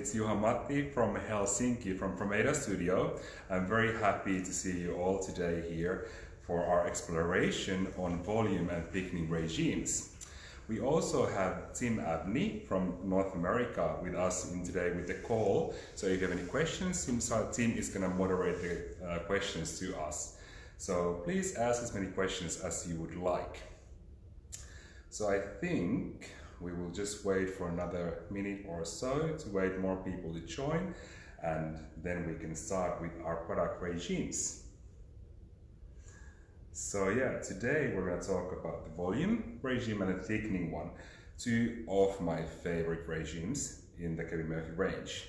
it's Juha-Mati from Helsinki, from Prometa Studio. I'm very happy to see you all today here for our exploration on volume and thickening regimes. We also have Tim Abney from North America with us today with the call. So if you have any questions, Tim is going to moderate the questions to us. So please ask as many questions as you would like. So I think we will just wait for another minute or so to wait more people to join, and then we can start with our product regimes. So yeah, today we're going to talk about the volume regime and the thickening one, two of my favorite regimes in the KEVIN.MURPHY range.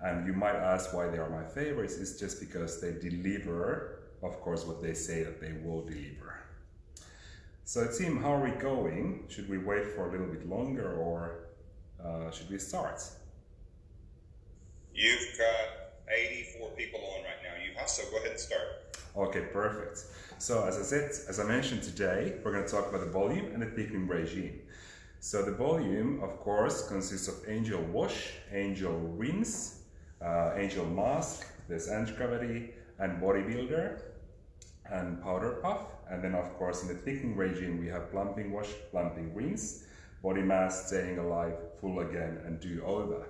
And you might ask why they are my favorites. It's just because they deliver, of course, what they say that they will deliver. So Tim, how are we going? Should we wait for a little bit longer, or should we start? You've got 84 people on right now, Juhas, so go ahead and start. Okay, perfect. So as I mentioned today, we're going to talk about the volume and the thickening regime. So the volume, of course, consists of Angel Wash, Angel Rinse, Angel Mask, there's AntiGravity and Bodybuilder, and Powder Puff. And then of course in the thickening regime we have Plumping Wash, Plumping Rinse, Body Mask, Staying Alive, Full Again and Do Over.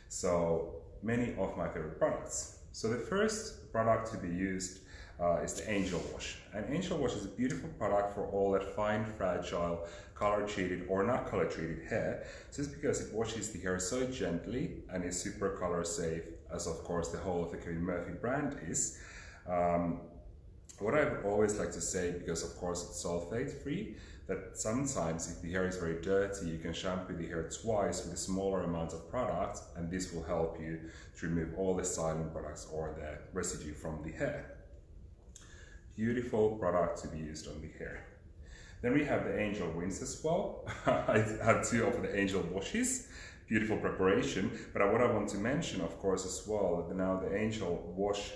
So many of my favorite products. So the first product to be used is the Angel Wash. And Angel Wash is a beautiful product for all that fine, fragile, color treated or not color treated hair, just because it washes the hair so gently and is super color safe, as of course the whole of the KEVIN.MURPHY brand is. What I would always like to say, because of course it's sulfate free, that sometimes if the hair is very dirty, you can shampoo the hair twice with a smaller amount of product, and this will help you to remove all the styling products or the residue from the hair. Beautiful product to be used on the hair. Then we have the Angel Rinse as well. I have two of the Angel Washes. Beautiful preparation, but what I want to mention, of course, as well, that now the Angel Wash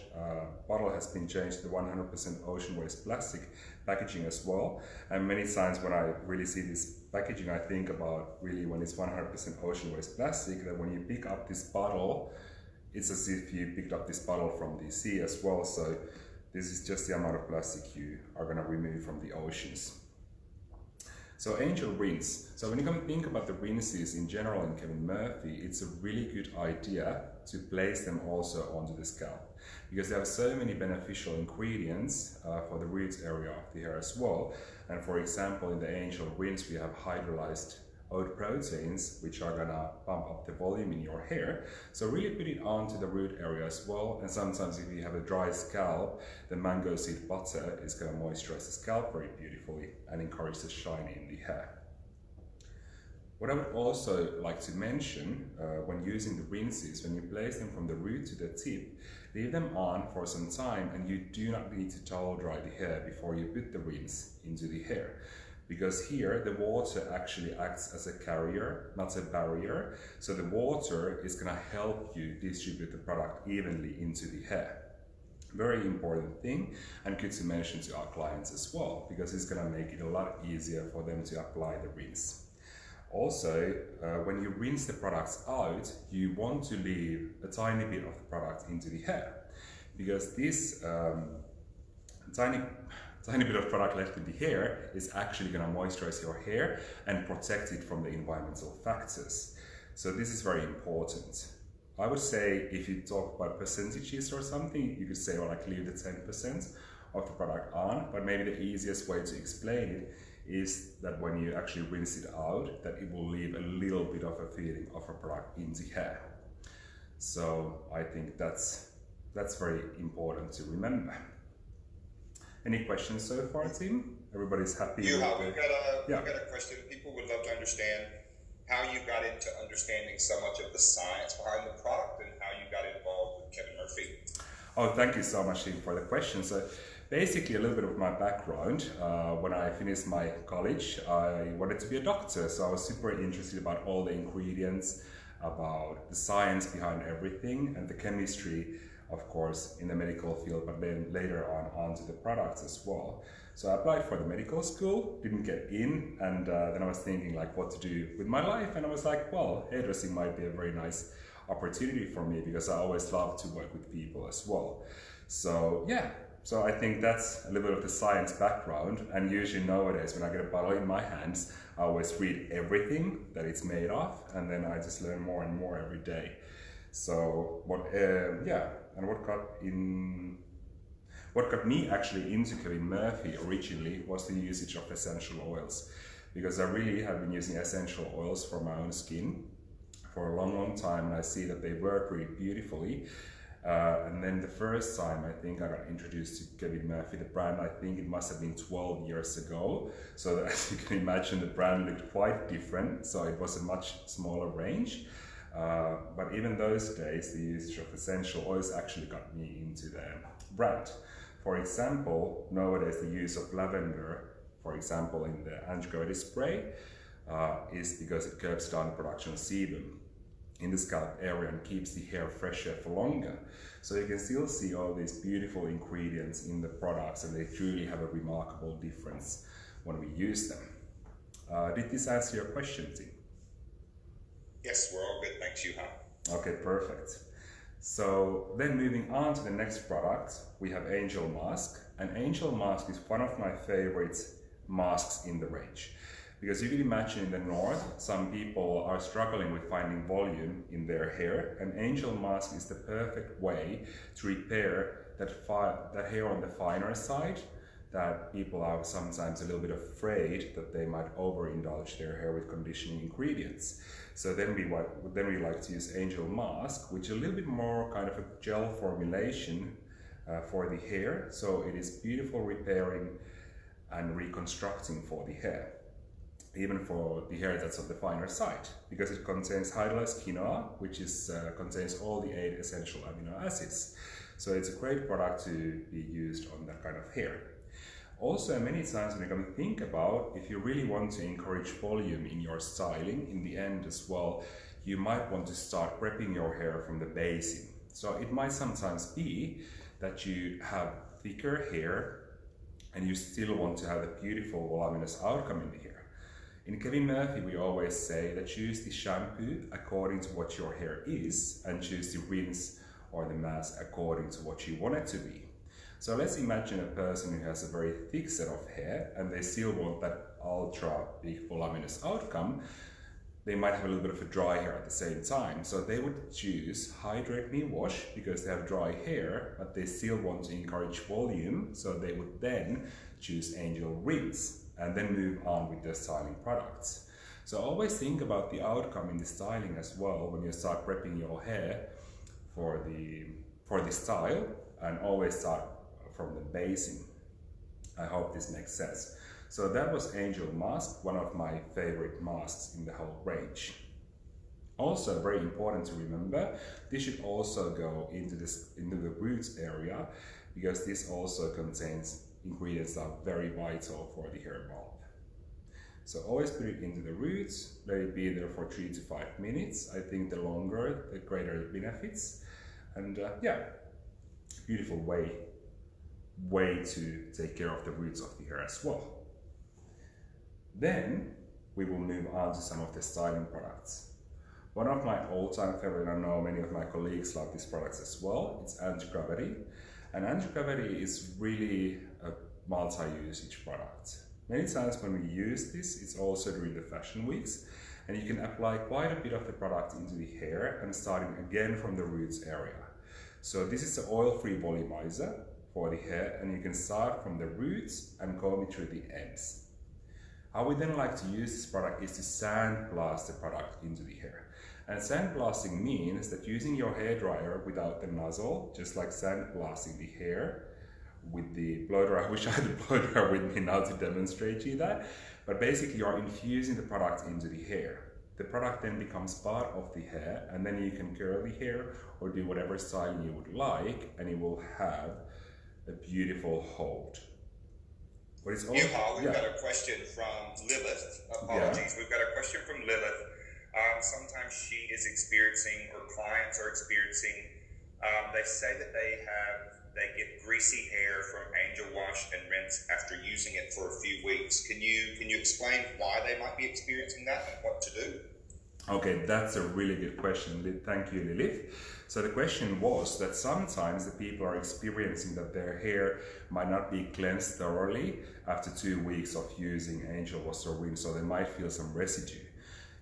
bottle has been changed to 100% ocean waste plastic packaging as well. And many times when I really see this packaging, I think about really when it's 100% ocean waste plastic, that when you pick up this bottle, it's as if you picked up this bottle from the sea as well. So this is just the amount of plastic you are going to remove from the oceans. So Angel Rinse. So when you come to think about the rinses in general in KEVIN.MURPHY, it's a really good idea to place them also onto the scalp, because they have so many beneficial ingredients for the roots area of the hair as well. And for example, in the Angel Rinse, we have hydrolyzed oat proteins, which are gonna pump up the volume in your hair. So really put it onto the root area as well. And sometimes if you have a dry scalp, the mango seed butter is gonna moisturize the scalp very beautifully and encourage the shine in the hair. What I would also like to mention when using the rinses, when you place them from the root to the tip, leave them on for some time, and you do not need to towel dry the hair before you put the rinse into the hair. Because here the water actually acts as a carrier, not a barrier. So the water is going to help you distribute the product evenly into the hair. Very important thing, and good to mention to our clients as well, because it's going to make it a lot easier for them to apply the rinse. Also, when you rinse the products out, you want to leave a tiny bit of the product into the hair, because this tiny bit of product left in the hair is actually going to moisturize your hair and protect it from the environmental factors. So this is very important. I would say if you talk about percentages or something, you could say, well, like leave the 10% of the product on, but maybe the easiest way to explain it is that when you actually rinse it out, that it will leave a little bit of a feeling of a product in the hair. So I think that's very important to remember. Any questions so far, team? Everybody's happy? Juha, we've got a question. People would love to understand how you got into understanding so much of the science behind the product and how you got involved with KEVIN.MURPHY. Oh, thank you so much, team, for the question. So basically a little bit of my background. When I finished my college, I wanted to be a doctor. So I was super interested about all the ingredients, about the science behind everything, and the chemistry, of course, in the medical field, but then later on onto the products as well. So I applied for the medical school, didn't get in, and then I was thinking like what to do with my life, and I was like, well, hairdressing might be a very nice opportunity for me because I always love to work with people as well. So yeah, so I think that's a little bit of the science background, and usually nowadays when I get a bottle in my hands, I always read everything that it's made of, and then I just learn more and more every day. So what got me actually into KEVIN.MURPHY originally was the usage of essential oils, because I really have been using essential oils for my own skin for a long time, and I see that they work really beautifully. And then the first time I think I got introduced to KEVIN.MURPHY, the brand, I think it must have been 12 years ago. So as you can imagine, the brand looked quite different. So it was a much smaller range. But even those days, the usage of essential oils actually got me into the brand. For example, nowadays the use of lavender, for example, in the AntiGravity spray, is because it curbs down the production of sebum in the scalp area and keeps the hair fresher for longer. So you can still see all these beautiful ingredients in the products, and they truly have a remarkable difference when we use them. Did this answer your question, Tim? Yes, we're all good, thanks, Juha. Okay, perfect. So then moving on to the next product, we have Angel Mask. And Angel Mask is one of my favorite masks in the range. Because you can imagine in the north, some people are struggling with finding volume in their hair, and Angel Mask is the perfect way to repair that hair on the finer side, that people are sometimes a little bit afraid that they might overindulge their hair with conditioning ingredients. So then we like to use Angel Mask, which is a little bit more kind of a gel formulation for the hair. So it is beautiful repairing and reconstructing for the hair, even for the hair that's on the finer side, because it contains hydrolyzed quinoa, which contains all the 8 essential amino acids. So it's a great product to be used on that kind of hair. Also, many times when you come to think about, if you really want to encourage volume in your styling, in the end as well, you might want to start prepping your hair from the basin. So it might sometimes be that you have thicker hair and you still want to have a beautiful voluminous outcome in the hair. In KEVIN.MURPHY, we always say that choose the shampoo according to what your hair is, and choose the rinse or the mask according to what you want it to be. So let's imagine a person who has a very thick set of hair and they still want that ultra big voluminous outcome. They might have a little bit of a dry hair at the same time. So they would choose Hydrate Me Wash because they have dry hair, but they still want to encourage volume. So they would then choose Angel Rinse and then move on with their styling products. So always think about the outcome in the styling as well when you start prepping your hair for the style, and always start from the basin. I hope this makes sense. So that was Angel Mask, one of my favorite masks in the whole range. Also very important to remember, this should also go into the roots area, because this also contains ingredients that are very vital for the hair bulb. So always put it into the roots, let it be there for 3 to 5 minutes. I think the longer, the greater the benefits. And yeah, beautiful way to take care of the roots of the hair as well. Then we will move on to some of the styling products. One of my all-time favorite, I know many of my colleagues love these products as well, it's AntiGravity. And AntiGravity is really a multi-usage product. Many times when we use this, it's also during the fashion weeks, and you can apply quite a bit of the product into the hair and starting again from the roots area. So this is the oil-free volumizer for the hair, and you can start from the roots and comb it through the ends. How we then like to use this product is to sandblast the product into the hair. And sandblasting means that using your hairdryer without the nozzle, just like sandblasting the hair with the blow dryer. I wish I had the blow dryer with me now to demonstrate to you that. But basically you are infusing the product into the hair. The product then becomes part of the hair, and then you can curl the hair or do whatever styling you would like, and you will have a beautiful hold. But it's also, Juha, we've got a question from Lilith. Apologies, we've got a question from Lilith. Sometimes she is experiencing, or clients are experiencing, they say that they get greasy hair from Angel Wash and rinse after using it for a few weeks. Can you explain why they might be experiencing that and what to do? Okay, that's a really good question. Thank you, Lilith. So the question was that sometimes the people are experiencing that their hair might not be cleansed thoroughly after 2 weeks of using Angel Wash or Rinse, so they might feel some residue.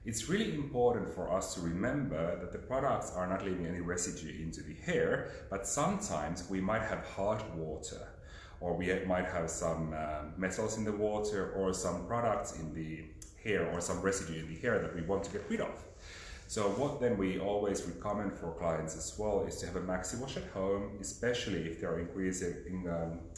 It's really important for us to remember that the products are not leaving any residue into the hair, but sometimes we might have hard water, or we might have some metals in the water, or some products in the hair, or some residue in the hair that we want to get rid of. So what then we always recommend for clients as well is to have a Maxi Wash at home, especially if they're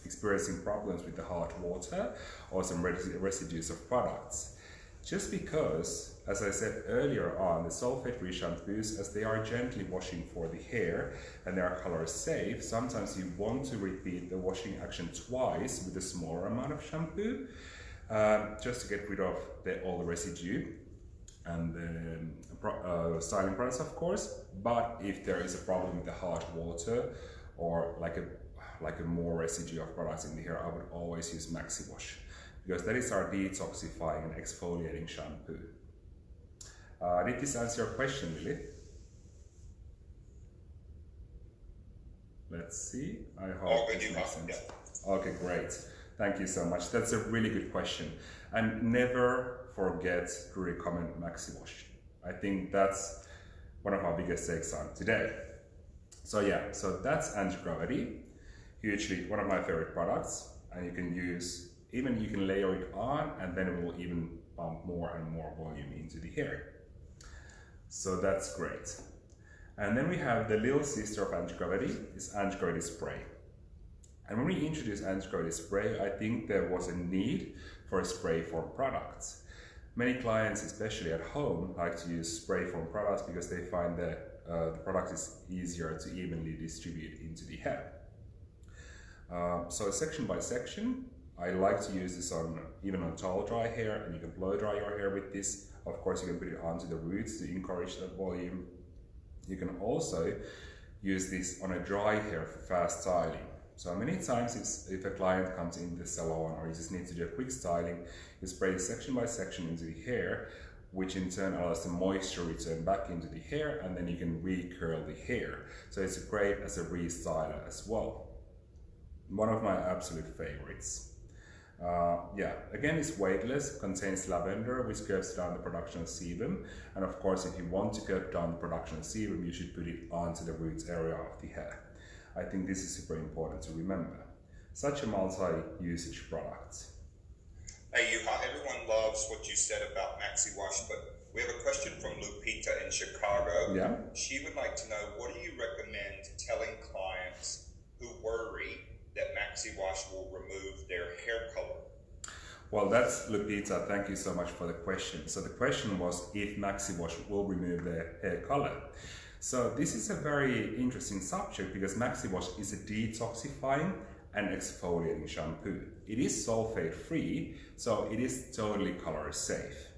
experiencing problems with the hard water or some residues of products. Just because, as I said earlier on, the sulfate-free shampoos, as they are gently washing for the hair and they are color safe, sometimes you want to repeat the washing action twice with a smaller amount of shampoo, just to get rid of all the residue and the styling products, of course. But if there is a problem with the hard water or like a more residue of products in the hair, I would always use Maxi Wash, because that is our detoxifying and exfoliating shampoo. Did this answer your question, Lily? Let's see. I hope this makes sense. Okay, great. Thank you so much. That's a really good question. And never forget to recommend Maxi Wash. I think that's one of our biggest takes on today. So yeah, so that's AntiGravity. Hugely one of my favorite products, and you can use, even you can layer it on, and then it will even pump more and more volume into the hair. So that's great. And then we have the little sister of AntiGravity, is AntiGravity Spray. And when we introduced AntiGravity Spray, I think there was a need for a spray form product. Many clients, especially at home, like to use spray form products because they find that the product is easier to evenly distribute into the hair. So section by section, I like to use this even on towel dry hair, and you can blow dry your hair with this. Of course, you can put it onto the roots to encourage that volume. You can also use this on a dry hair for fast styling. So many times if a client comes in the salon or you just need to do a quick styling, you spray section by section into the hair, which in turn allows the moisture return back into the hair, and then you can re-curl the hair. So it's great as a restyler as well. One of my absolute favorites. Yeah, again, it's weightless, contains lavender, which curbs down the production of sebum. And of course, if you want to curb down the production of sebum, you should put it onto the roots area of the hair. I think this is super important to remember. Such a multi-usage product. Hey Juha, everyone loves what you said about Maxi Wash, but we have a question from Lupita in Chicago. Yeah. She would like to know, what do you recommend telling clients who worry that Maxi Wash will remove their hair color? Well, that's Lupita. Thank you so much for the question. So the question was if Maxi Wash will remove their hair color. So this is a very interesting subject because Maxi Wash is a detoxifying and exfoliating shampoo. It is sulfate free, so it is totally color safe.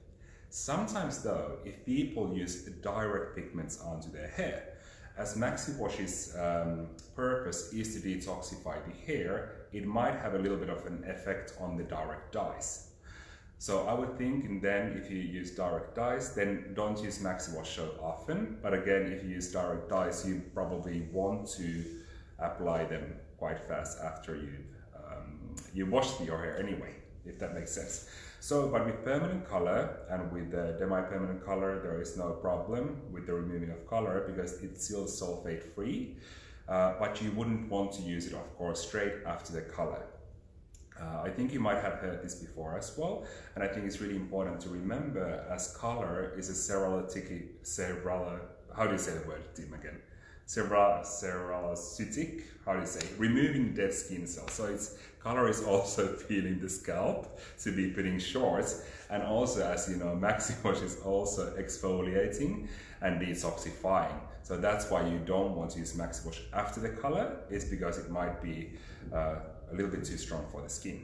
Sometimes though, if people use direct pigments onto their hair, as Maxi Wash's purpose is to detoxify the hair, it might have a little bit of an effect on the direct dyes. So I would think then if you use direct dyes, then don't use Maxi Wash so often. But again, if you use direct dyes, you probably want to apply them quite fast after you wash your hair anyway, if that makes sense. So, but with permanent color and with the demi-permanent color, there is no problem with the removing of color because it's still sulfate free. But you wouldn't want to use it, of course, straight after the color. I think you might have heard this before as well, and I think it's really important to remember as color is a how do you say the word, Tim, again? Cerulocytic, how do you say? Removing dead skin cells. So it's color is also peeling the scalp to be putting shorts, and also, as you know, Maxi Wash is also exfoliating and detoxifying. So that's why you don't want to use Maxi Wash after the color, is because it might be a little bit too strong for the skin.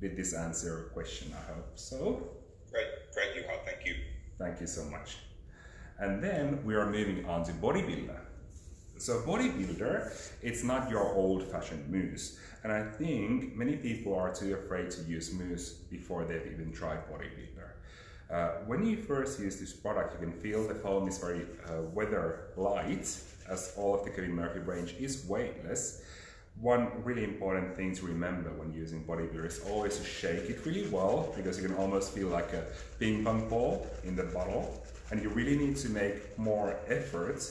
Did this answer your question? I hope so. Great, Juha, thank you. Thank you so much. And then we are moving on to Bodybuilder. So Bodybuilder, it's not your old-fashioned mousse. And I think many people are too afraid to use mousse before they've even tried Bodybuilder. When you first use this product, you can feel the foam is very weather light, as all of the KEVIN.MURPHY range is weightless. One really important thing to remember when using Bodybuilder is always to shake it really well, because you can almost feel like a ping pong ball in the bottle, and you really need to make more effort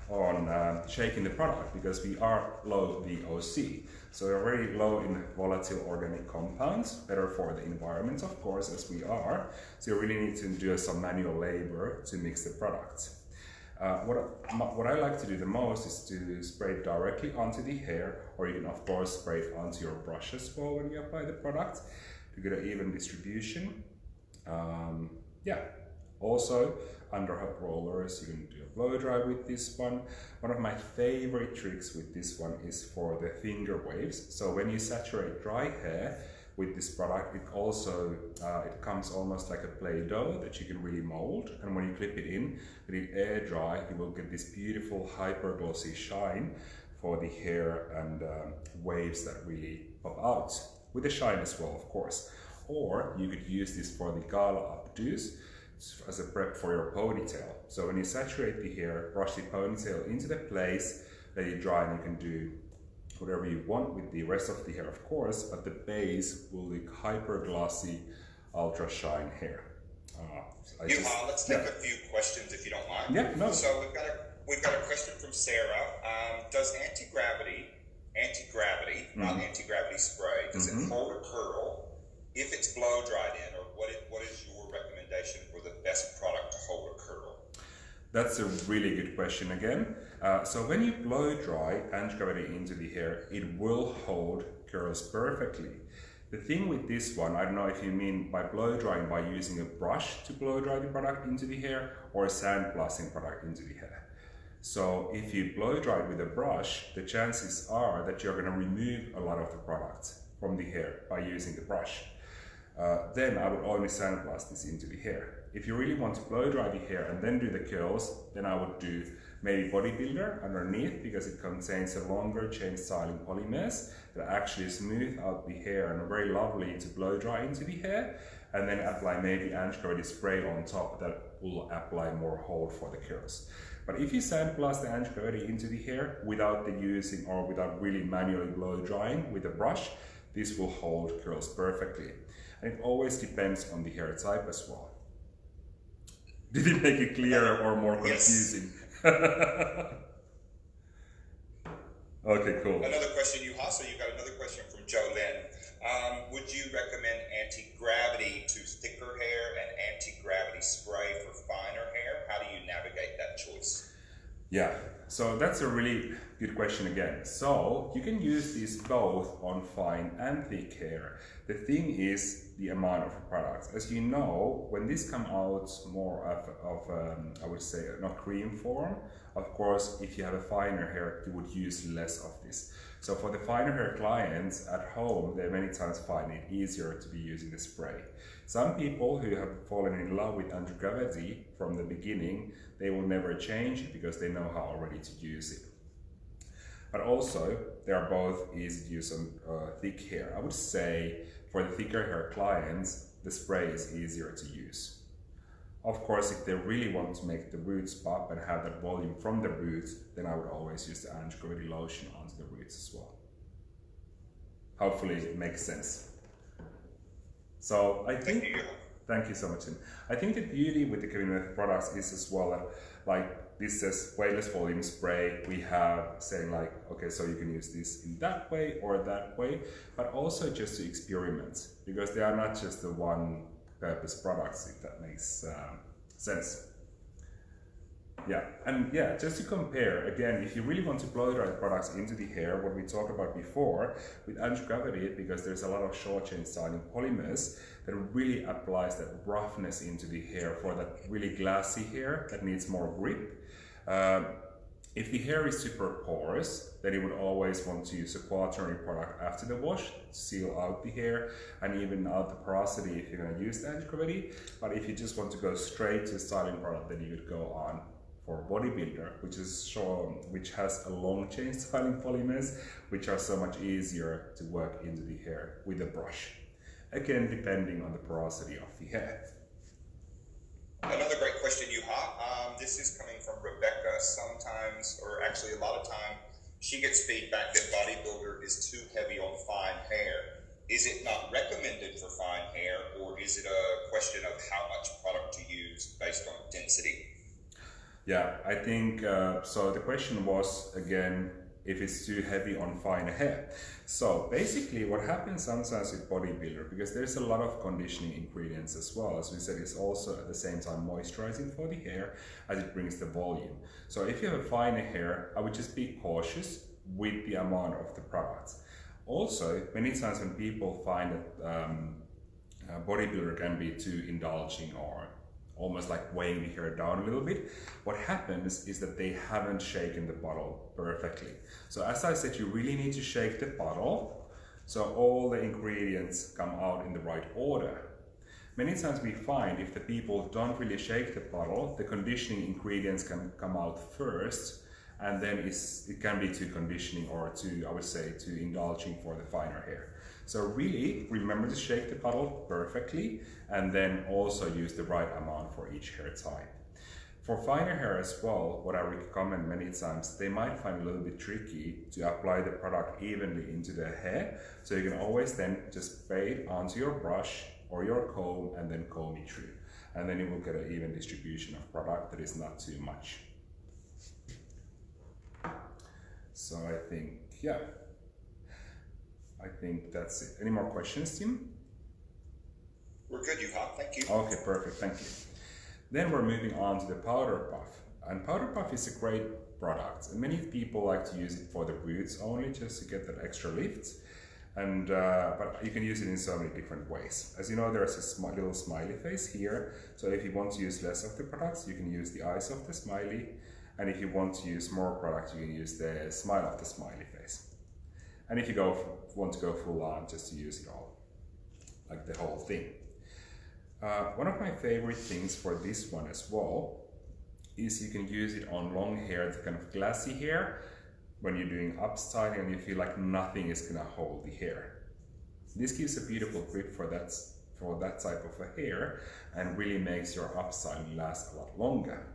on shaking the product, because we are low VOC. So we're very low in volatile organic compounds, better for the environment, of course, as we are. So you really need to do some manual labor to mix the product. What I like to do the most is to spray it directly onto the hair, or you can of course spray it onto your brush as well when you apply the product to get an even distribution. Yeah. Also, under hot rollers, you can do a blow dry with this one. One of my favorite tricks with this one is for the finger waves. So when you saturate dry hair with this product, it also it comes almost like a Play-Doh that you can really mold. And when you clip it in, let it air dry, you will get this beautiful hyper glossy shine for the hair and waves that really pop out, with the shine as well, of course. Or you could use this for the gala updos as a prep for your ponytail. So when you saturate the hair, brush the ponytail into the place, let it dry, and you can do whatever you want with the rest of the hair, of course, but the base will look hyper glossy, ultra shine hair. Juha, let's take a few questions if you don't mind. Yeah, no. So we've got a question from Sarah. Does anti-gravity, not anti-gravity spray, does it hold a curl if it's blow dried in, or what is your recommendation for the best product to hold a curl? That's a really good question again. So when you blow dry anti-gravity into the hair, it will hold curls perfectly. The thing with this one, I don't know if you mean by blow drying by using a brush to blow dry the product into the hair, or sandblasting product into the hair. So if you blow dry it with a brush, the chances are that you're going to remove a lot of the product from the hair by using the brush. Then I would only sandblast this into the hair. If you really want to blow dry the hair and then do the curls, then I would do maybe Bodybuilder underneath, because it contains a longer chain styling polymers that actually smooth out the hair and are very lovely to blow dry into the hair, and then apply maybe anti-gravity spray on top that will apply more hold for the curls. But if you sandblast the anti-gravity into the hair without the using, or without really manually blow drying with a brush, this will hold curls perfectly. And it always depends on the hair type as well. Did it make it clearer or more confusing? Yes. Okay, cool. Another question, Juhas. So you got another question from Jolene. Would you recommend anti-gravity to thicker hair and anti-gravity spray for finer hair? How do you navigate that choice? Yeah, so that's a really good question again. So you can use these both on fine and thick hair. The thing is the amount of products. As you know, when this comes out more of I would say, not cream form, of course, if you have a finer hair, you would use less of this. So for the finer hair clients at home, they many times find it easier to be using the spray. Some people who have fallen in love with AntiGravity from the beginning, they will never change it because they know how already to use it. But also, they are both easy to use on thick hair. I would say for the thicker hair clients, the spray is easier to use. Of course, if they really want to make the roots pop and have that volume from the roots, then I would always use the AntiGravity lotion onto the roots as well. Hopefully it makes sense. So I think, thank you so much, Tim. I think the beauty with the KEVIN products is as well that, like this says weightless volume spray, we have saying like, okay, so you can use this in that way or that way, but also just to experiment, because they are not just the one purpose products, if that makes sense. Yeah, and yeah, just to compare, again, if you really want to blow dry products into the hair, what we talked about before, with AntiGravity, because there's a lot of short chain styling polymers that really applies that roughness into the hair for that really glassy hair that needs more grip. If the hair is super porous, then you would always want to use a quaternary product after the wash to seal out the hair and even out the porosity if you're going to use the AntiGravity. But if you just want to go straight to a styling product, then you would go on for Bodybuilder, which has a long chain styling polymers, which are so much easier to work into the hair with a brush. Again, depending on the porosity of the hair. Another great question, Juha. This is coming from Rebecca. Sometimes, or actually a lot of time, she gets feedback that bodybuilder is too heavy on fine hair. Is it not recommended for fine hair, or is it a question of how much product to use based on density? Yeah, I think so. The question was again if it's too heavy on fine hair. So basically, what happens sometimes with bodybuilder, because there's a lot of conditioning ingredients as well, as we said, it's also at the same time moisturizing for the hair as it brings the volume. So if you have a finer hair, I would just be cautious with the amount of the products. Also, many times when people find that bodybuilder can be too indulging or almost like weighing the hair down a little bit, what happens is that they haven't shaken the bottle perfectly. So as I said, you really need to shake the bottle so all the ingredients come out in the right order. Many times we find if the people don't really shake the bottle, the conditioning ingredients can come out first, and then it can be too conditioning or too, I would say, too indulging for the finer hair. So really remember to shake the bottle perfectly and then also use the right amount for each hair type. For finer hair as well, what I recommend many times, they might find it a little bit tricky to apply the product evenly into the hair. So you can always then just spray it onto your brush or your comb and then comb it through. And then you will get an even distribution of product that is not too much. So I think, yeah. I think that's it. Any more questions, Tim? We're good, Juha. Thank you. Okay, perfect. Thank you. Then we're moving on to the powder puff. And powder puff is a great product. And many people like to use it for the roots only, just to get that extra lift. And but you can use it in so many different ways. As you know, there's a little smiley face here. So if you want to use less of the products, you can use the eyes of the smiley. And if you want to use more products, you can use the smile of the smiley face. And if you want to go full on, just to use it all, like the whole thing. One of my favorite things for this one as well is you can use it on long hair, the kind of glassy hair, when you're doing upstyling and you feel like nothing is gonna hold the hair. This gives a beautiful grip for that type of a hair and really makes your upstyling last a lot longer.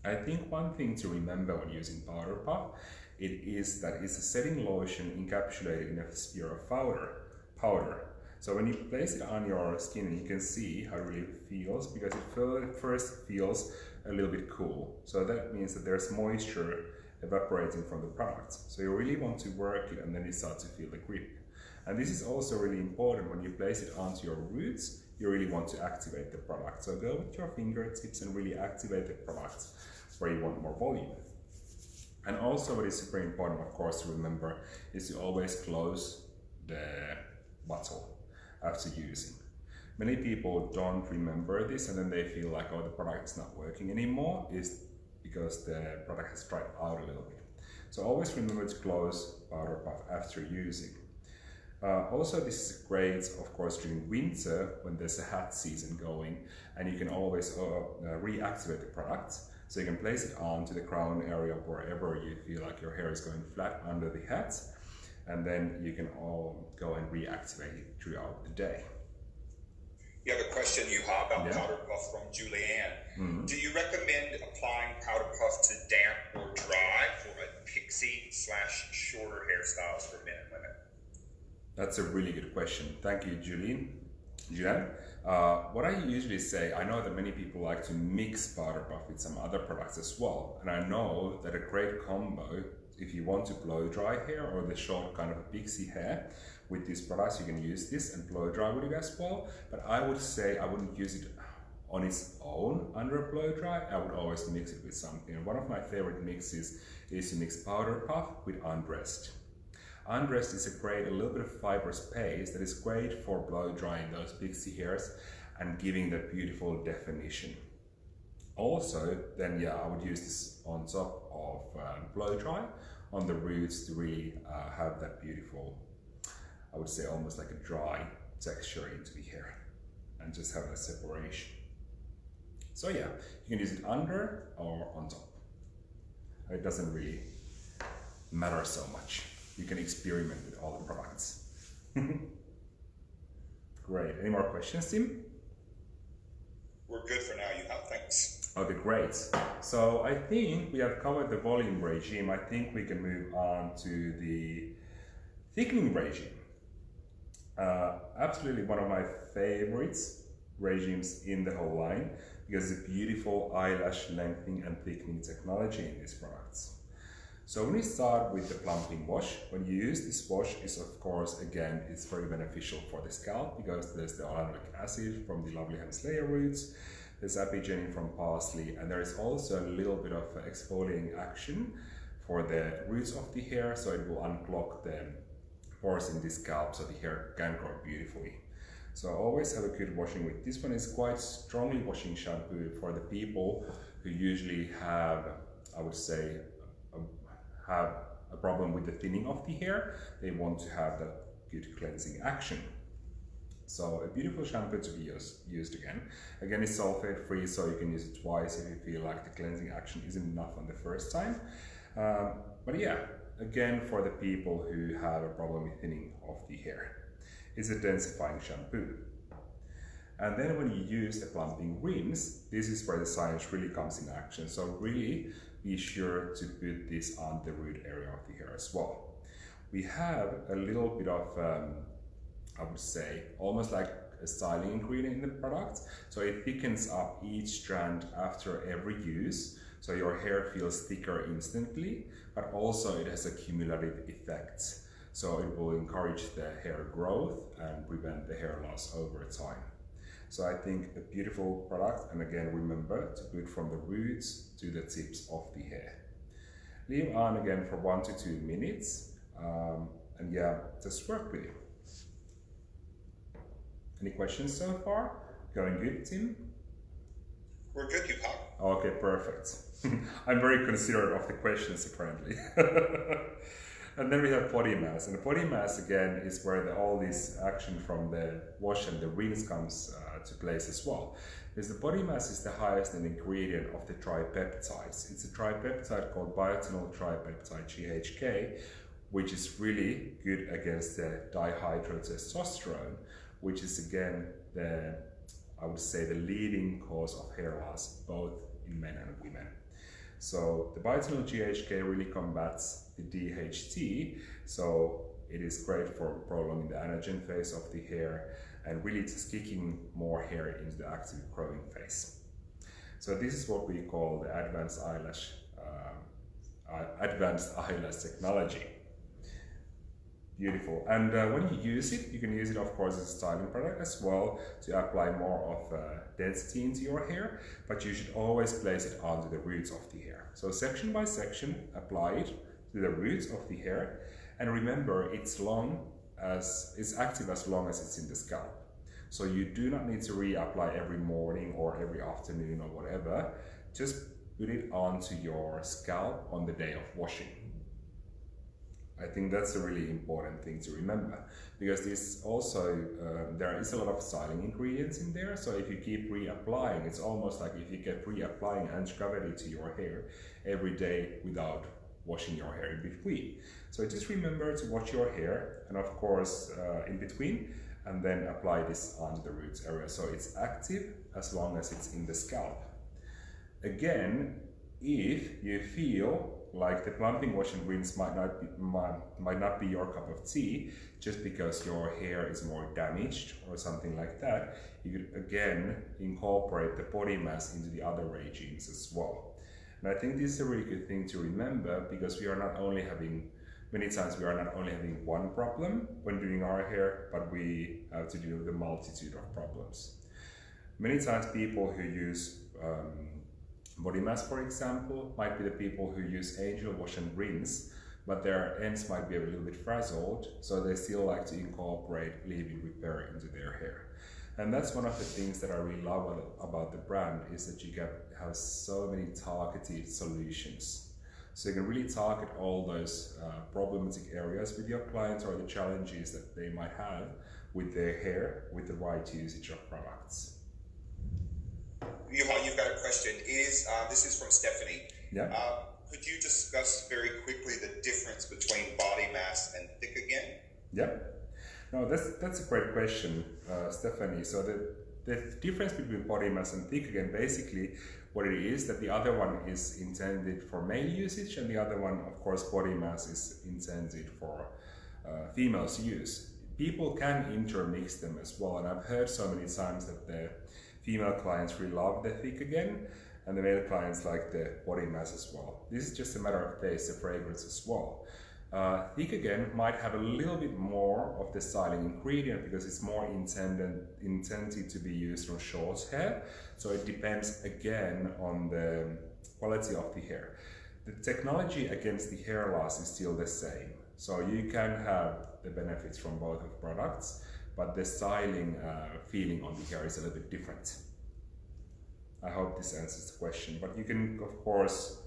I think one thing to remember when using powder puff, it is that it's a setting lotion encapsulated in a sphere of powder. So when you place it on your skin, you can see how it really feels, because it first feels a little bit cool. So that means that there's moisture evaporating from the product. So you really want to work it and then you start to feel the grip. And this is also really important when you place it onto your roots, you really want to activate the product. So go with your fingertips and really activate the product where you want more volume. And also what is super important, of course, to remember is to always close the bottle after using. Many people don't remember this and then they feel like, oh, the product is not working anymore, is because the product has dried out a little bit. So always remember to close powder puff after using. Also, this is great, of course, during winter when there's a hat season going, and you can always reactivate the product. So you can place it onto the crown area wherever you feel like your hair is going flat under the hat, and then you can all go and reactivate it throughout the day. You have a question, Juha, about powder puff from Julianne. Do you recommend applying powder puff to damp or dry for a pixie/shorter hairstyles for men and women? That's a really good question. Thank you, Julianne. What I usually say, I know that many people like to mix powder puff with some other products as well. And I know that a great combo, if you want to blow dry hair or the short kind of pixie hair, with these products you can use this and blow dry with it as well. But I would say I wouldn't use it on its own under a blow dry. I would always mix it with something. And one of my favorite mixes is to mix powder puff with undressed. Undressed is a little bit of fibrous paste that is great for blow drying those pixie hairs and giving that beautiful definition. Also, then I would use this on top of blow dry on the roots to really have that beautiful, I would say almost like a dry texture into the hair and just have that separation. So you can use it under or on top. It doesn't really matter so much. You can experiment with all the products. Great. Any more questions, Tim? We're good for now, Juha. Thanks. Okay, great. So I think we have covered the volume regime. I think we can move on to the thickening regime. Absolutely one of my favorites regimes in the whole line because of the beautiful eyelash lengthening and thickening technology in these products. So when we start with the plumping wash, when you use this wash is of course, again, it's very beneficial for the scalp because there's the hyaluronic acid from the lovely Hemslaya roots, there's apigenin from parsley, and there is also a little bit of exfoliating action for the roots of the hair, so it will unclog the pores in the scalp so the hair can grow beautifully. So always have a good washing with this one. Is quite strongly washing shampoo for the people who usually have, I would say, have a problem with the thinning of the hair. They want to have that good cleansing action. So a beautiful shampoo to be used again. Again, it's sulfate free, so you can use it twice if you feel like the cleansing action isn't enough on the first time. But yeah, again, for the people who have a problem with thinning of the hair. It's a densifying shampoo. And then when you use the plumping rinse, this is where the science really comes in action. So really be sure to put this on the root area of the hair as well. We have a little bit of, I would say, almost like a styling ingredient in the product. So it thickens up each strand after every use. So your hair feels thicker instantly, but also it has a cumulative effect. So it will encourage the hair growth and prevent the hair loss over time. So I think a beautiful product, and again remember to put from the roots to the tips of the hair. Leave on again for 1 to 2 minutes, and yeah, just work with it. Any questions so far? Going good, Tim? We're good, Juha. Okay, perfect. I'm very considerate of the questions apparently. And then we have body mass, and the body mass again is where all this action from the wash and the rinse comes to place as well. Because the body mass is the highest ingredient of the tripeptides. It's a tripeptide called biotinol tripeptide GHK, which is really good against the dihydrotestosterone, which is again I would say the leading cause of hair loss both in men and women. So the biotinol GHK really combats the DHT, so it is great for prolonging the anagen phase of the hair and really just kicking more hair into the active growing phase. So this is what we call the advanced eyelash technology. Beautiful. And when you use it, you can use it of course as a styling product as well to apply more of density into your hair, but you should always place it onto the roots of the hair. So section by section, apply it to the roots of the hair, and remember it's active as long as it's in the scalp. So you do not need to reapply every morning or every afternoon or whatever. Just put it onto your scalp on the day of washing. I think that's a really important thing to remember, because this also there is a lot of styling ingredients in there. So if you keep reapplying, it's almost like if you keep reapplying AntiGravity to your hair every day without washing your hair in between. So just remember to wash your hair, and of course in between, and then apply this onto the roots area. So it's active as long as it's in the scalp. Again, if you feel like the plumping wash and rinse might not be your cup of tea, just because your hair is more damaged or something like that, you could again incorporate the body mass into the other regimes as well. And I think this is a really good thing to remember, because many times we are not only having one problem when doing our hair, but we have to deal with a multitude of problems. Many times people who use body mass, for example, might be the people who use angel wash and rinse, but their ends might be a little bit frazzled, so they still like to incorporate leave-in repair into their hair. And that's one of the things that I really love about the brand, is that you can have so many targeted solutions. So you can really target all those problematic areas with your clients, or the challenges that they might have with their hair with the right usage of products. Juha, you've got a question. This is from Stephanie. Yeah. Could you discuss very quickly the difference between body mass and thick again? Yeah. No, that's a great question, Stephanie. So the the difference between body mass and thick, again, basically what it is, that the other one is intended for male usage, and the other one, of course, body mass is intended for females' use. People can intermix them as well, and I've heard so many times that the female clients really love the thick again, and the male clients like the body mass as well. This is just a matter of taste, the fragrance as well. Thick again might have a little bit more of the styling ingredient because it's more intended to be used on short hair. So it depends again on the quality of the hair. The technology against the hair loss is still the same. So you can have the benefits from both of products, but the styling feeling on the hair is a little bit different. I hope this answers the question, but you can of course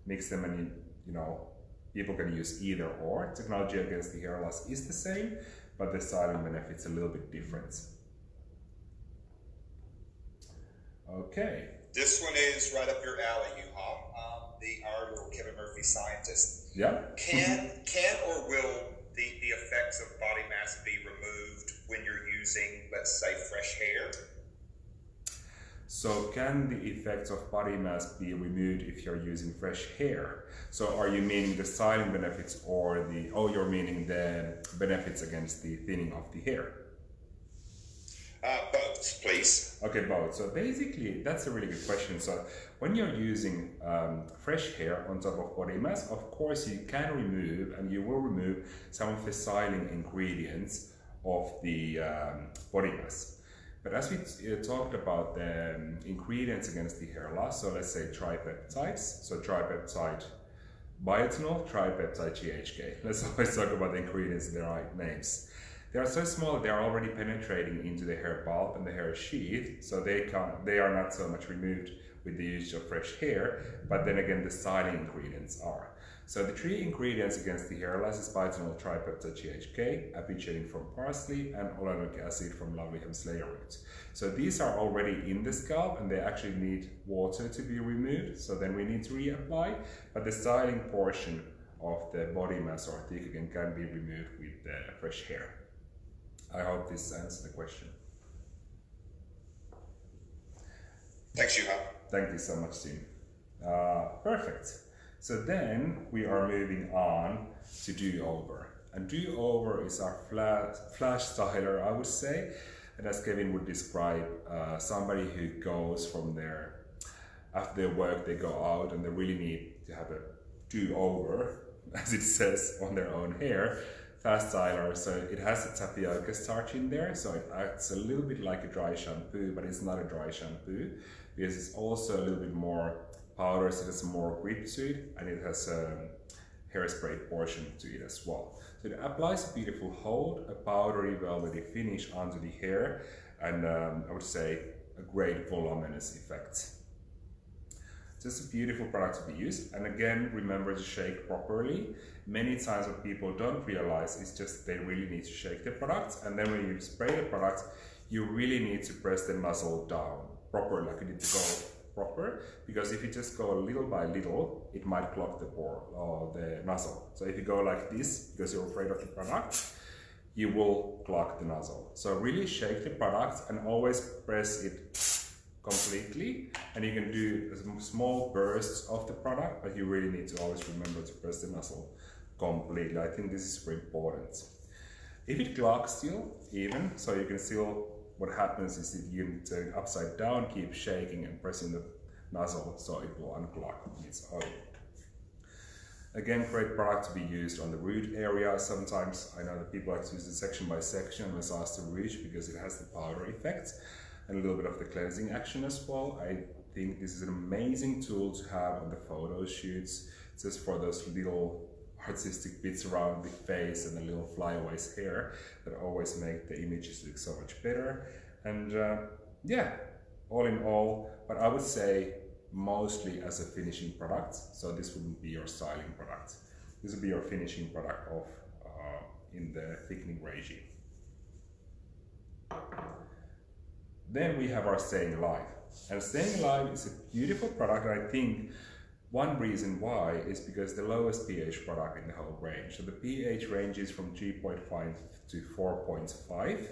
mix them, and you know, people can use either or. Technology against the hair loss is the same, but the styling benefits a little bit different. Okay. This one is right up your alley, Juha. Our little Kevin Murphy scientist. Yeah. Can or will the effects of body mass be removed when you're using, let's say, fresh hair? So can the effects of body mass be removed if you're using fresh hair? So are you meaning the styling benefits, or you're meaning the benefits against the thinning of the hair? Both, please. Okay, both. So basically, that's a really good question. So when you're using fresh hair on top of body mass, of course you can remove, and you will remove, some of the styling ingredients of the body mass. But as we talked about the ingredients against the hair loss, so let's say tripeptides, so tripeptide biotinol, tripeptide GHK. Let's always talk about the ingredients in the right names. They are so small, they are already penetrating into the hair bulb and the hair sheath, so they are not so much removed with the use of fresh hair, but then again the styling ingredients are. So the three ingredients against the hair loss is biotinol, tripeptide GHK, apichelin from parsley, and olanoic acid from lovely hemslayer root. So these are already in the scalp, and they actually need water to be removed, so then we need to reapply, but the styling portion of the body mass or thick again can be removed with the fresh hair. I hope this answers the question. Thanks, Juha. Thank you so much, Tim. Perfect. So then we are moving on to do-over. And do-over is our flash styler, I would say. And as Kevin would describe, somebody who goes from there, after their work, they go out and they really need to have a do-over, as it says, on their own hair. Fast styler, so it has a tapioca starch in there, so it acts a little bit like a dry shampoo, but it's not a dry shampoo because it's also a little bit more powder, so it has more grip to it, and it has a hairspray portion to it as well. So it applies a beautiful hold, a powdery velvety finish onto the hair, and I would say a great voluminous effect. Just a beautiful product to be used, and again, remember to shake properly. Many times what people don't realize is just they really need to shake the product, and then when you spray the product, you really need to press the nozzle down properly, like you need to go proper, because if you just go little by little, it might clog the pore or the nozzle. So if you go like this, because you're afraid of the product, you will clog the nozzle. So really shake the product and always press it completely, and you can do small bursts of the product, but you really need to always remember to press the nozzle completely. I think this is very important. If it clogs still, even, so you can still, what happens is that you can turn upside down, keep shaking and pressing the nozzle so it will unclog on its own. Again, great product to be used on the root area. Sometimes I know that people like to use it section by section, massage the root, because it has the powder effect and a little bit of the cleansing action as well. I think this is an amazing tool to have on the photo shoots, just for those little artistic bits around the face and the little flyaways hair that always make the images look so much better. And yeah, all in all, but I would say mostly as a finishing product. So this wouldn't be your styling product. This would be your finishing product of in the thickening regime. Then we have our Staying Alive. And Staying Alive is a beautiful product, and I think one reason why is because the lowest pH product in the whole range. So the pH ranges from 3.5 to 4.5.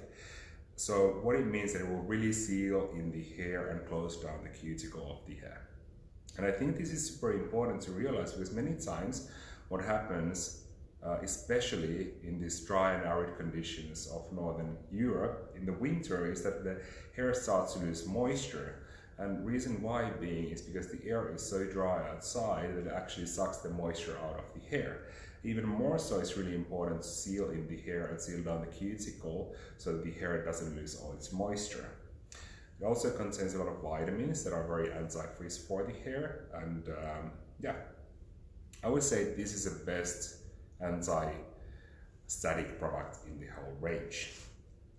So what it means that it will really seal in the hair and close down the cuticle of the hair. And I think this is super important to realize, because many times what happens, especially in these dry and arid conditions of Northern Europe in the winter, is that the hair starts to lose moisture. And reason why being is because the air is so dry outside that it actually sucks the moisture out of the hair. Even more so, it's really important to seal in the hair and seal down the cuticle so that the hair doesn't lose all its moisture. It also contains a lot of vitamins that are very anti-frizz for the hair, and yeah, I would say this is the best anti-static product in the whole range.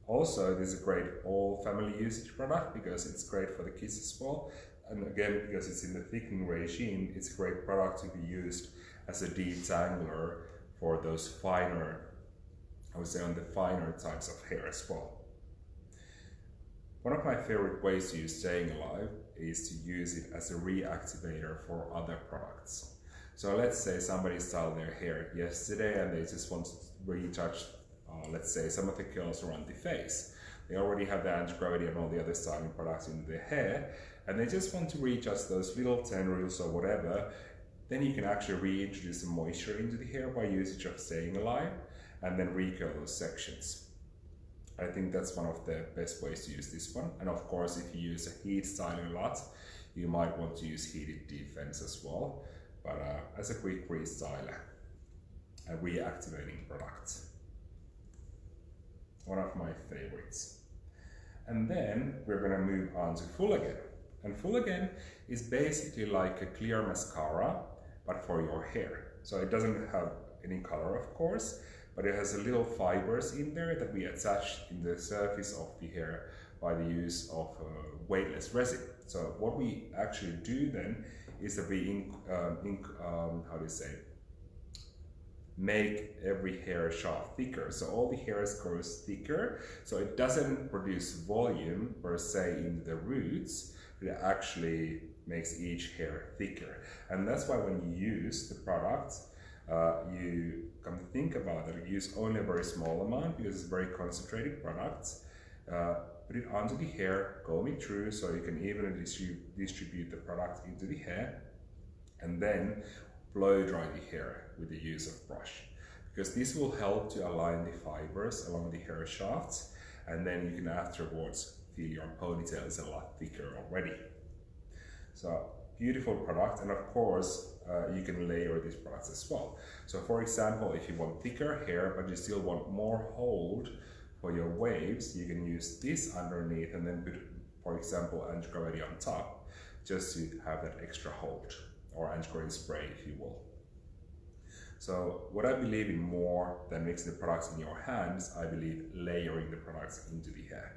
Also, this is a great all family usage product because it's great for the kids as well, and again, because it's in the thickening regime, it's a great product to be used as a detangler for those finer, I would say on the finer types of hair as well. One of my favorite ways to use Staying Alive is to use it as a reactivator for other products. So let's say somebody styled their hair yesterday and they just want to retouch, let's say, some of the curls around the face. They already have the AntiGravity and all the other styling products in their hair, and they just want to readjust those little tendrils or whatever. Then you can actually reintroduce some moisture into the hair by usage of Staying Alive and then recurl those sections. I think that's one of the best ways to use this one. And of course, if you use a heat styling a lot, you might want to use heated defense as well. But as a quick restyler, a reactivating product. One of my favorites. And then we're gonna move on to Full Again. And Full Again is basically like a clear mascara, but for your hair. So it doesn't have any color, of course, but it has a little fibers in there that we attach in the surface of the hair by the use of weightless resin. So what we actually do then is that we make every hair shaft thicker. So all the hairs grows thicker, so it doesn't produce volume per se in the roots, but it actually makes each hair thicker. And that's why when you use the product, you come to think about that, you use only a very small amount because it's a very concentrated product. Put it onto the hair, comb it through so you can evenly distribute the product into the hair, and then blow dry the hair with the use of brush, because this will help to align the fibers along the hair shafts, and then you can afterwards feel your ponytail is a lot thicker already. So beautiful product, and of course you can layer these products as well. So for example, if you want thicker hair but you still want more hold for your waves, you can use this underneath and then put, for example, AntiGravity on top, just to have that extra hold, or AntiGravity spray if you will. So what I believe in more than mixing the products in your hands, I believe layering the products into the hair.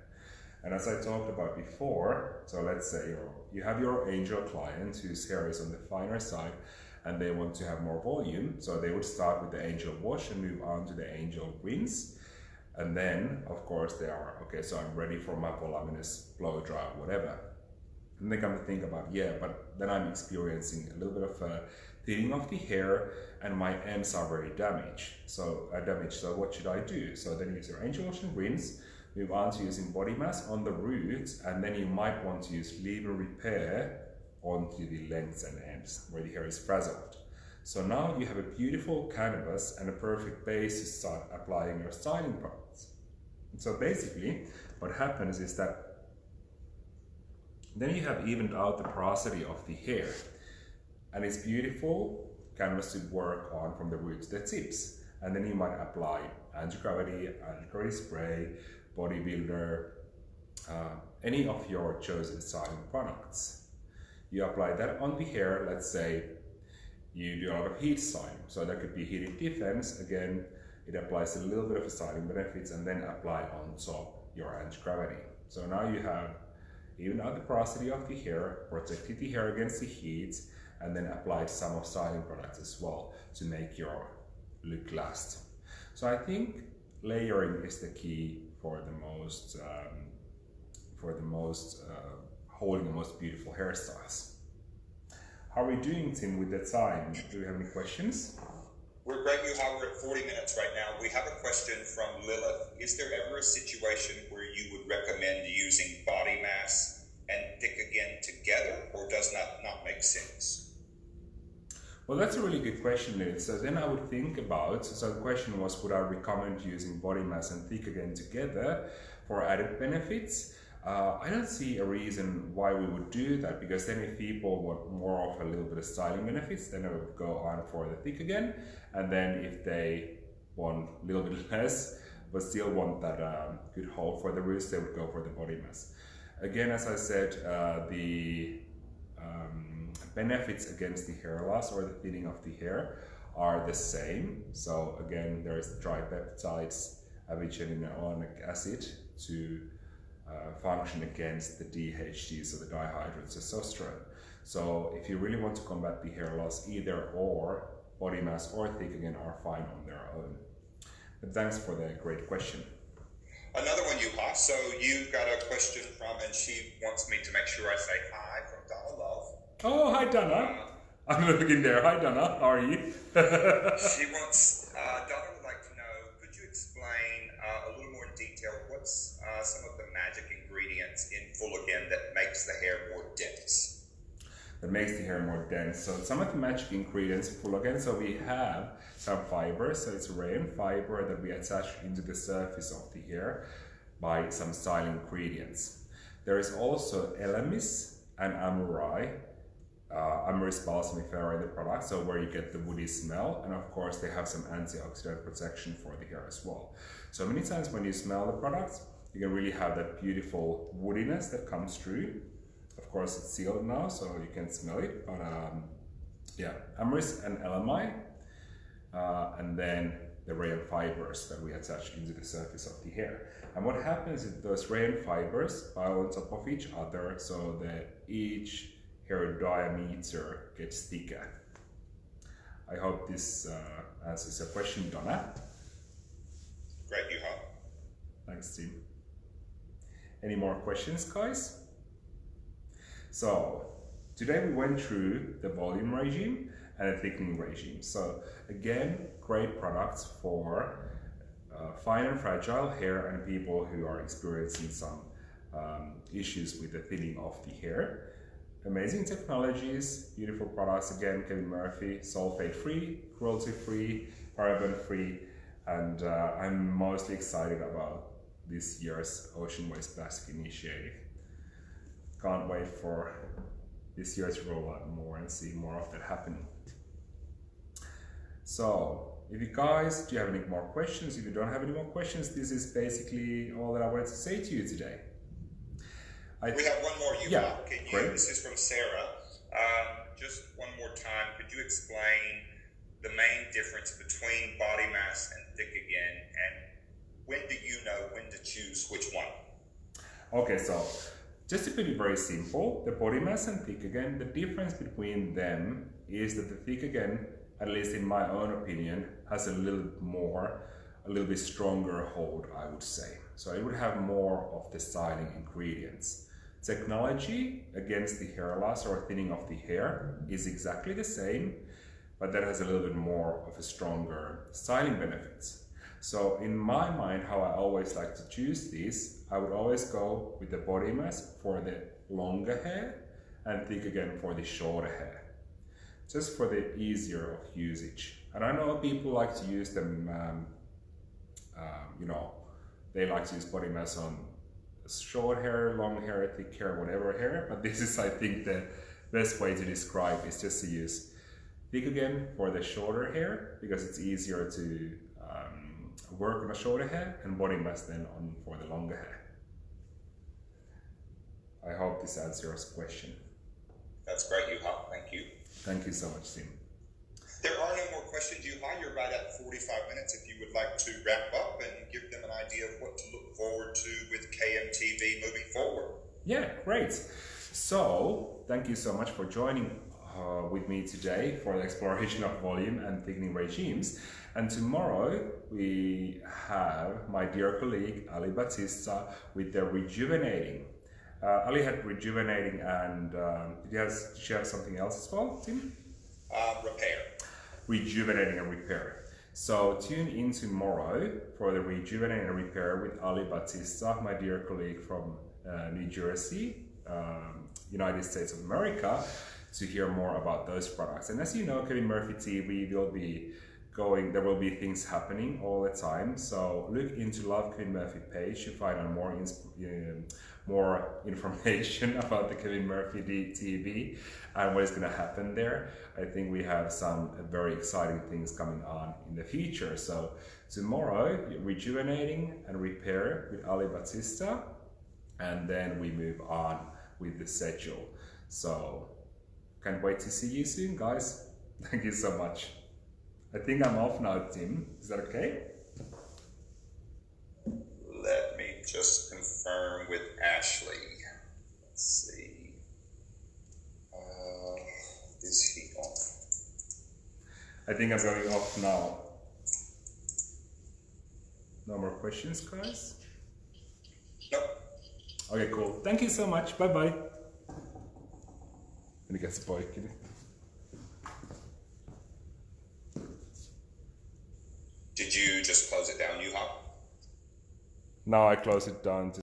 And as I talked about before, so let's say you have your angel client whose hair is on the finer side and they want to have more volume, so they would start with the angel wash and move on to the angel rinse. And then, of course, they are, okay, so I'm ready for my voluminous blow dry, whatever. And they come to think about, yeah, but then I'm experiencing a little bit of a thinning of the hair and my ends are very damaged. So what should I do? So then use your angel wash and rinse, move on to using body mask on the roots, and then you might want to use leave-in repair onto the lengths and ends where the hair is frazzled. So now you have a beautiful canvas and a perfect base to start applying your styling products. So basically, what happens is that then you have evened out the porosity of the hair, and it's beautiful canvas to work on from the roots to the tips. And then you might apply AntiGravity, AntiGravity spray, Bodybuilder, any of your chosen styling products. You apply that on the hair. Let's say you do a lot of heat styling, so that could be heated defense. Again, it applies a little bit of styling benefits, and then apply on top your AntiGravity. So now you have even out the porosity of the hair, protected the hair against the heat, and then applied some of styling products as well to make your look last. So I think layering is the key for the most holding the most beautiful hairstyles. How are we doing, Tim, with the time? Do we have any questions? We're great, Juha. We're at 40 minutes right now. We have a question from Lilith. Is there ever a situation where you would recommend using body mass and thick again together, or does not make sense? Well, that's a really good question, Lynn. So then I would think about, so the question was, would I recommend using body mass and thick again together for added benefits? I don't see a reason why we would do that, because then if people want more of a little bit of styling benefits, then I would go on for the thick again. And then if they want a little bit less, but still want that good hold for the wrist, they would go for the body mass. Again, as I said, the benefits against the hair loss or the thinning of the hair are the same. So again, there is tripeptides, aviceninic acid to function against the DHT, so the dihydrotestosterone. So if you really want to combat the hair loss, either or body mass or thick again are fine on their own. But thanks for the great question. Another one, Juha. So you got a question from, and she wants me to make sure I say hi, from Donna Love. Oh, hi Donna. I'm looking there. Hi Donna, how are you? She wants, Donna would like to know, could you explain a little more in detail what's some of the magic ingredients in Full Again that makes the hair more dense? That makes the hair more dense. So some of the magic ingredients in Full Again, so we have some fibers, so it's rayon fiber that we attach into the surface of the hair by some styling ingredients. There is also Elemis and Amurai. Amyris balsamifera in the product, so where you get the woody smell, and of course they have some antioxidant protection for the hair as well. So many times when you smell the product, you can really have that beautiful woodiness that comes through. Of course it's sealed now, so you can smell it, but yeah, Amyris and LMI, and then the rayon fibers that we attach into the surface of the hair. And what happens is those rayon fibers pile on top of each other, so that each hair diameter gets thicker. I hope this answers your question, Donna. Great, Juha. Thanks, Tim. Any more questions, guys? So, today we went through the volume regime and a thickening regime. So, again, great products for fine and fragile hair and people who are experiencing some issues with the thinning of the hair. Amazing technologies, beautiful products. Again, KEVIN.MURPHY, sulfate-free, cruelty-free, paraben-free, and I'm mostly excited about this year's Ocean Waste Plastic Initiative. Can't wait for this year to roll out more and see more of that happening. So, if you guys, do you have any more questions? If you don't have any more questions, this is basically all that I wanted to say to you today. We have one more, Juha. Yeah, great. This is from Sarah. Just one more time, could you explain the main difference between body mass and thick again, and when do you know when to choose which one? Okay, so just to put it very simple, the body mass and thick again, the difference between them is that the thick again, at least in my own opinion, has a little bit stronger hold, I would say. So it would have more of the styling ingredients. Technology against the hair loss or thinning of the hair is exactly the same, but that has a little bit more of a stronger styling benefits. So in my mind, how I always like to choose these, I would always go with the body mass for the longer hair and thick again for the shorter hair, just for the easier of usage. And I know people like to use them, you know, they like to use body mass on short hair, long hair, thick hair, whatever hair, but this is, I think, the best way to describe is just to use thick again for the shorter hair, because it's easier to work on a shorter hair, and body mass then on for the longer hair. I hope this answers your question. That's great, Juha. Thank you. Thank you so much, Tim. There are no more questions, Juha. You're right at 45 minutes. If you would like to wrap up and give them an idea of what to look forward to with KMTV moving forward. Yeah, great. So, thank you so much for joining with me today for the exploration of volume and thickening regimes. And tomorrow we have my dear colleague Ali Batista with the rejuvenating. Ali had rejuvenating, and did she have something else as well, Tim? Repair. Rejuvenating and repair. So tune in tomorrow for the Rejuvenate and Repair with Ali Batista, my dear colleague from New Jersey, United States of America, to hear more about those products. And as you know, Kevin Murphy TV will be there will be things happening all the time. So look into Love Kevin Murphy page to find out more information about the Kevin Murphy TV and what is going to happen there. I think we have some very exciting things coming on in the future. So tomorrow, Rejuvenating and Repair with Ali Batista, and then we move on with the schedule. So can't wait to see you soon, guys. Thank you so much. I think I'm off now, Tim. Is that okay? Let me just confirm with Ashley. Let's see. Is he on? I think I'm going off now. No more questions, guys? Nope. Okay, cool. Thank you so much. Bye-bye. Mikäs se poikki? Did you just close it down, Juha? Now I close it down to